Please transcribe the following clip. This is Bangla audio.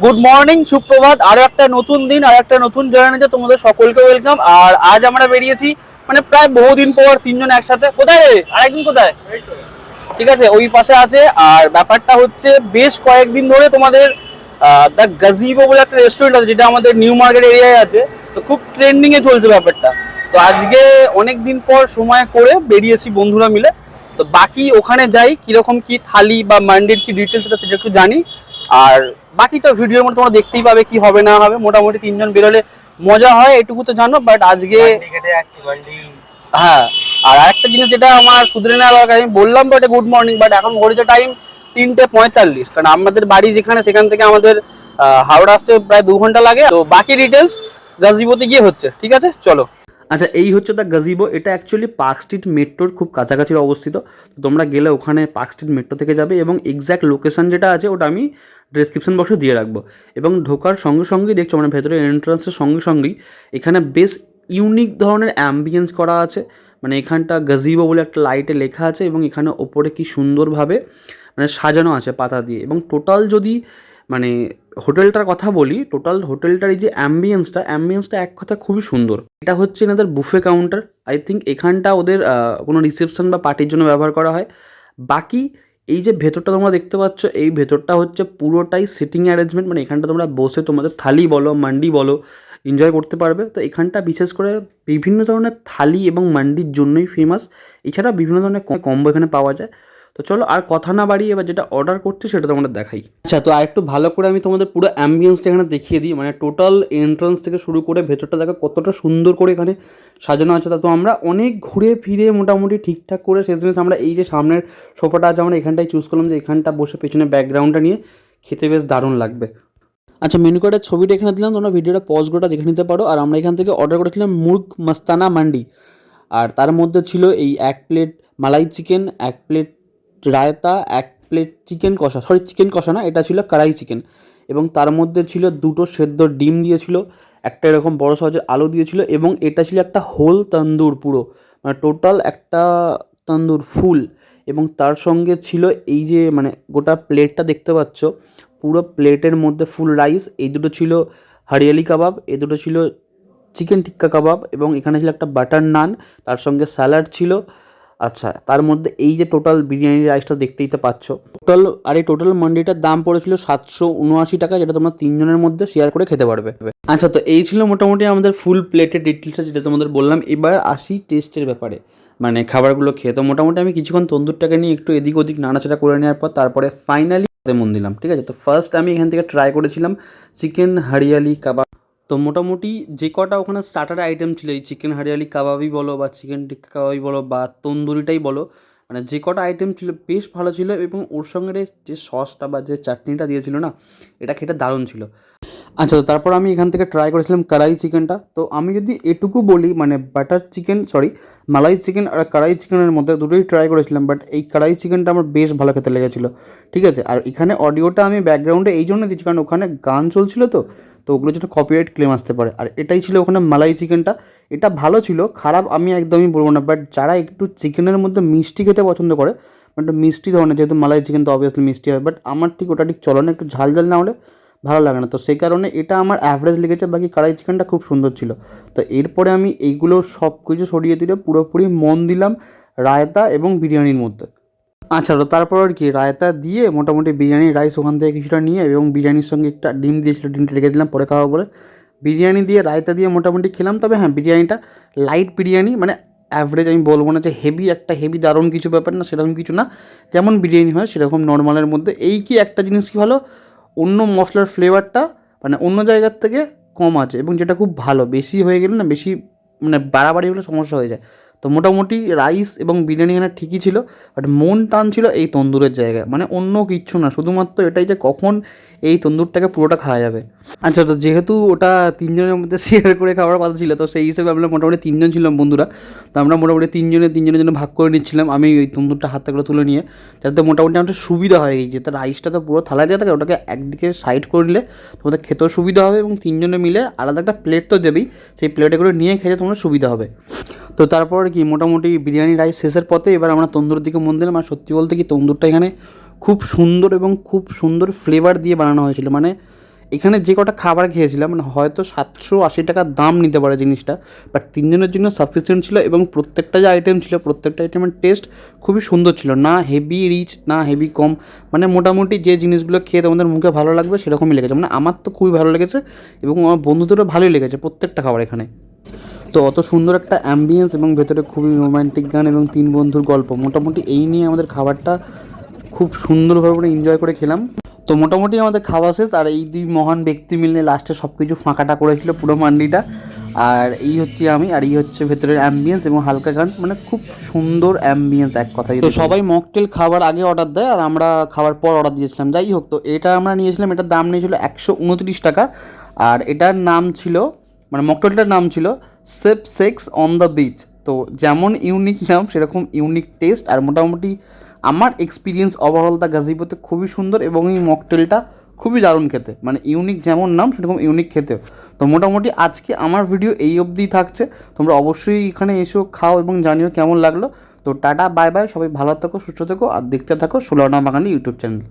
গুড মর্নিং, সুপ্রভাত। আরো একটা নতুন দিন আর একটা নতুন জার্নিতে তোমাদের সকলকে ওয়েলকাম। আর আজ আমরা বেরিয়েছি মানে প্রায় বহুদিন পর তিনজন একসাথে। কোথায় রে? আরেকদিন কোথায়? ঠিক আছে, ওই পাশে আছে। আর ব্যাপারটা হচ্ছে বেশ কয়েকদিন ধরে তোমাদের দ্য গাজিবো বলে একটা রেস্টুরেন্ট আছে, যেটা আমাদের নিউ মার্কেট এরিয়ায় আছে। তো খুব ট্রেন্ডিং এ চলছে ব্যাপারটা। তো আজকে অনেক দিন পর সময় করে বেরিয়েছি বন্ধুরা মিলে। তো বাকি ওখানে যাই, কিরকম কি থালি বা মান্ডির কি ডিটেলস সেটা একটু জানি। আর বাকিটা ভিডিওর মধ্যে তোমরা দেখতেই পাবে কি হবে না হবে। মোটামুটি তিনজন বেরোলে মজা হয়, এটুকু তো জানো। বাট আজকে হ্যাঁ, আর একটা জিনিস যেটা আমার শুধরে নেওয়া দরকার, আমি বললাম তো এটা গুড মর্নিং, বাট এখন ঘড়িতে টাইম 3:45। কারণ আমাদের বাড়ি যেখানে, সেখান থেকে আমাদের হাওড়া আসতে প্রায় 2 ঘন্টা লাগে। তো বাকি ডিটেলস গাজিবোতে গিয়ে হচ্ছে। ঠিক আছে, চলো। আচ্ছা, এই হচ্ছে দ্য গাজিবো। এটা অ্যাকচুয়ালি পার্ক স্ট্রিট মেট্রোর খুব কাছাকাছি অবস্থিত। তোমরা গেলে ওখানে পার্ক স্ট্রিট মেট্রো থেকে যাবে, এবং এক্স্যাক্ট লোকেশন যেটা আছে ওটা আমি ডেসক্রিপশন বক্সে দিয়ে রাখবো। এবং ঢোকার সঙ্গে সঙ্গেই দেখছো, মানে ভেতরে এন্ট্রান্সের সঙ্গে সঙ্গেই এখানে বেশ ইউনিক ধরনের অ্যাম্বিয়েন্স করা আছে। মানে এখানটা গাজিবো বলে একটা লাইটে লেখা আছে, এবং এখানে ওপরে কি সুন্দরভাবে মানে সাজানো আছে পাতা দিয়ে। এবং টোটাল যদি মানে হোটেলটার কথা বলি, টোটাল হোটেলটার এই যে অ্যাম্বিয়েন্সটা এক কথা খুবই সুন্দর। এটা হচ্ছে এনাদের বুফে কাউন্টার। আই থিঙ্ক এখানটা ওদের কোনো রিসেপশন বা পার্টির জন্য ব্যবহার করা হয়। বাকি এই যে ভেতরটা তোমরা দেখতে পাচ্ছ, এই ভেতরটা হচ্ছে পুরোটাই সিটিং অ্যারেঞ্জমেন্ট। মানে এখানটা তোমরা বসে তোমাদের থালি বলো, মান্ডি বলো, এনজয় করতে পারবে। তো এখানটা বিশেষ করে বিভিন্ন ধরনের থালি এবং মান্ডির জন্যই ফেমাস। এছাড়া বিভিন্ন ধরনের কম্বো এখানে পাওয়া যায়। তো চলো আর কথা না বাড়িয়ে এবার যেটা অর্ডার করছি সেটা তোমাদের দেখাই। আচ্ছা, তো আর একটু ভালো করে আমি তোমাদের পুরো অ্যাম্বিয়েন্সটা এখানে দেখিয়ে দিই। মানে টোটাল এন্ট্রান্স থেকে শুরু করে ভেতরটা দেখো কতটা সুন্দর করে এখানে সাজানো আছে। তা তো আমরা অনেক ঘুরে ফিরে মোটামুটি ঠিকঠাক করে শেষমেশ আমরা এই যে সামনের সোফাটা আছে, আমরা এখানটাই চুজ করলাম যে এখানটা বসে পেছনে ব্যাকগ্রাউন্ডটা নিয়ে খেতে বেশ দারুণ লাগবে। আচ্ছা, মেনু কার্ডের ছবিটা এখানে দিলাম, তোমরা ভিডিওটা পজ করে দেখে নিতে পারো। আর আমরা এখান থেকে অর্ডার করেছিলাম মুর্গ মাস্তানা মান্ডি। আর তার মধ্যে ছিল এই 1 plate malai chicken, 1 plate raita, 1 plate chicken কষা, চিকেন কষা না, এটা ছিল কড়াই চিকেন। এবং তার মধ্যে ছিল 2টো সেদ্ধ ডিম দিয়েছিল, একটা এরকম বড় সাইজের আলু দিয়েছিল, এবং এটা ছিল একটা হোল তন্দুর পুরো, মানে টোটাল একটা তন্দুর ফুল। এবং তার সঙ্গে ছিল এই যে মানে গোটা প্লেটটা দেখতে পাচ্ছ, পুরো প্লেটের মধ্যে ফুল রাইস। এই দুটো ছিল হরিয়ালি কাবাব, এই দুটো ছিল চিকেন টিক্কা কাবাব, এবং এখানে ছিল একটা বাটার নান, তার সঙ্গে স্যালাড ছিল। আচ্ছা, তার মধ্যে এই যে টোটাল বিরিয়ানি রাইসটা দেখতেই তো পাচ্ছ টোটাল। আর এই টোটাল মান্ডিটার দাম পড়েছিল 779 টাকা, যেটা তোমরা তিনজনের মধ্যে শেয়ার করে খেতে পারবে। আচ্ছা, তো এই ছিল মোটামুটি আমাদের ফুল প্লেটের ডিটেলসটা, যেটা তোমাদের বললাম। এবার আসি টেস্টের ব্যাপারে, মানে খাবারগুলো খেয়ে। তো মোটামুটি আমি কিছুক্ষণ তন্দুরটাকে নিয়ে একটু এদিক ওদিক নাড়াচাড়া করে নেওয়ার পর তারপরে ফাইনালি মন দিলাম। ঠিক আছে, তো ফার্স্ট আমি এখান থেকে ট্রাই করেছিলাম চিকেন হরিয়ালি কাবাব। তো মোটামুটি যে কটা ওখানে স্টার্টার আইটেম ছিল, এই চিকেন হরিয়ালি কাবাবই বলো বা চিকেন টিক্কা কাবাবই বলো বা তন্দুরিটাই বলো, মানে যে কটা আইটেম ছিল বেশ ভালো ছিল। এবং ওর সঙ্গে যে সসটা বা যে চাটনিটা দিয়েছিল না, এটা খেতে দারুণ ছিল। আচ্ছা, তো তারপর আমি এখান থেকে ট্রাই করেছিলাম কড়াই চিকেনটা। তো আমি যদি এটুকু বলি, মানে বাটার চিকেন মালাই চিকেন আর কড়াই চিকেনের মধ্যে দুটোই ট্রাই করেছিলাম, বাট এই কড়াই চিকেনটা আমার বেশ ভালো খেতে লেগেছিলো। ঠিক আছে, আর এখানে অডিওটা আমি ব্যাকগ্রাউন্ডে এই জন্য দিচ্ছি কারণ ওখানে গান চলছিল, তো ওগুলো যেটা কপিরাইট ক্লেম আসতে পারে। আর এটাই ছিল ওখানে মালাই চিকেনটা। এটা ভালো ছিল, খারাপ আমি একদমই বলবো না। বাট যারা একটু চিকেনের মধ্যে মিষ্টি খেতে পছন্দ করে, মানে মিষ্টি ধরনের, যেহেতু মালাই চিকেন তো অবভিয়াসলি মিষ্টি হয়, বাট আমার ঠিক ওটা ঠিক চলে না, একটু ঝাল ঝাল না হলে ভালো লাগে না। তো সেই কারণে এটা আমার অ্যাভারেজ লেগেছে। বাকি কড়াই চিকেনটা খুব সুন্দর ছিল। তো এরপরে আমি এইগুলো সব কিছু সরিয়ে দিলে পুরোপুরি মন দিলাম রায়তা এবং বিরিয়ানির মধ্যে। আচ্ছা, তো তারপর আর কি রায়তা দিয়ে মোটামুটি বিরিয়ানির রাইস ওখান থেকে কিছুটা নিয়ে, এবং বিরিয়ানির সঙ্গে একটা ডিম দিয়েছিল, ডিমটা রেখে দিলাম পরে খাওয়া বলে। বিরিয়ানি দিয়ে রায়তা দিয়ে মোটামুটি খেলাম। তবে হ্যাঁ, বিরিয়ানিটা লাইট বিরিয়ানি, মানে অ্যাভারেজ। আমি বলবো না যে হেভি দারুণ কিছু ব্যাপার না, সেরকম কিছু না। যেমন বিরিয়ানি হয় সেরকম নর্মালের মধ্যে। এই কি একটা জিনিস কি ভালো, অন্য মশলার ফ্লেভারটা মানে অন্য জায়গার থেকে কম আছে, এবং যেটা খুব ভালো। বেশি হয়ে গেলে না, বেশি মানে বাড়াবাড়ি হলে সমস্যা হয়ে যায়। তো মোটামুটি রাইস এবং বিরিয়ানি এখানে ঠিকই ছিল, বাট মন টান ছিল এই তন্দুরের জায়গায়। মানে অন্য কিচ্ছু না, শুধুমাত্র এটাই যে কখন এই তন্দুরটাকে পুরোটা খাওয়া যাবে। আচ্ছা, তো যেহেতু ওটা তিনজনের মধ্যে শেয়ার করে খাওয়ার কথা ছিল, তো সেই হিসেবে আমরা মোটামুটি তিনজন ছিলাম বন্ধুরা। তো আমরা মোটামুটি তিনজনের জন্য ভাগ করে নিচ্ছিলাম। আমি ওই তন্দুরটা হাতে করে তুলে নিয়ে, যাতে মোটামুটি আমাদের সুবিধা হয়। এই যে তার রাইসটা তো পুরো থালায় দেওয়া থাকে, ওটাকে একদিকে সাইড করে নিলে তোমাদের খেতেও সুবিধা হবে, এবং তিনজনে মিলে আলাদা একটা প্লেট তো দেবেই, সেই প্লেটে করে নিয়ে খেতে তোমাদের সুবিধা হবে। তো তারপর কি মোটামুটি বিরিয়ানি রাইস শেষের পথে এবার আমরা তন্দুরের দিকে মন দিলাম। আর সত্যি বলতে কি তন্দুরটা এখানে খুব সুন্দর এবং খুব সুন্দর ফ্লেভার দিয়ে বানানো হয়েছিল। মানে এখানে যে কটা খাবার খেয়েছিলাম মানে হয়তো 780 টাকার দাম নিতে পারে জিনিসটা, বাট তিনজনের জন্য সাফিসিয়েন্ট ছিল এবং প্রত্যেকটা যে আইটেম ছিল প্রত্যেকটা আইটেমের টেস্ট খুবই সুন্দর ছিল, না হেভি রিচ না হেভি কম, মানে মোটামুটি যে জিনিসগুলো খেয়ে তোমাদের মুখে ভালো লাগবে সেরকমই লেগেছে। মানে আমার তো খুবই ভালো লেগেছে এবং আমার বন্ধুদেরও ভালোই লেগেছে প্রত্যেকটা খাবার এখানে। তো অত সুন্দর একটা অ্যাম্বিয়েন্স এবং ভেতরে খুবই রোম্যান্টিক গান এবং তিন বন্ধুর গল্প, মোটামুটি এই নিয়ে আমাদের খাবারটা খুব সুন্দরভাবে এনজয় করে খেলাম। তো মোটামুটি আমাদের খাওয়া শেষ, আর এই দুই মহান ব্যক্তি মিলে লাস্টে সব কিছু ফাঁকাটা করেছিল পুরো মান্ডিটা। আর এই হচ্ছে আমি, আর এই হচ্ছে ভেতরের অ্যাম্বিয়েন্স এবং হালকা গান, মানে খুব সুন্দর অ্যাম্বিয়েন্স এক কথায়। তো সবাই মকটেল খাবার আগে অর্ডার দেয় আর আমরা খাবার পর অর্ডার দিয়েছিলাম। যাই হোক, তো এটা আমরা নিয়েছিলাম, এটার দাম নিয়েছিল 129 টাকা। আর এটার নাম ছিল, মানে মকটেলটার নাম ছিল shape sex on the beach. তো যেমন ইউনিক নাম সেরকম ইউনিক টেস্ট, আর মোটামুটি আমার এক্সপিরিয়েন্স ওভারঅল দ্য গাজিবোতে খুবই সুন্দর এবং এই মকটেলটা খুবই দারুণ খেতে, মানে ইউনিক যেমন নাম সেরকম ইউনিক খেতেও। তো মোটামুটি আজকে আমার ভিডিও এই অবধিই থাকছে, তোমরা অবশ্যই এখানে এসেও খাও এবং জানিও কেমন লাগলো। তো টাটা বাই বাই, সবাই ভালো থাকো সুস্থ থেকো আর দেখতে থাকো 16 আনা বাঙালি ইউটিউব চ্যানেল।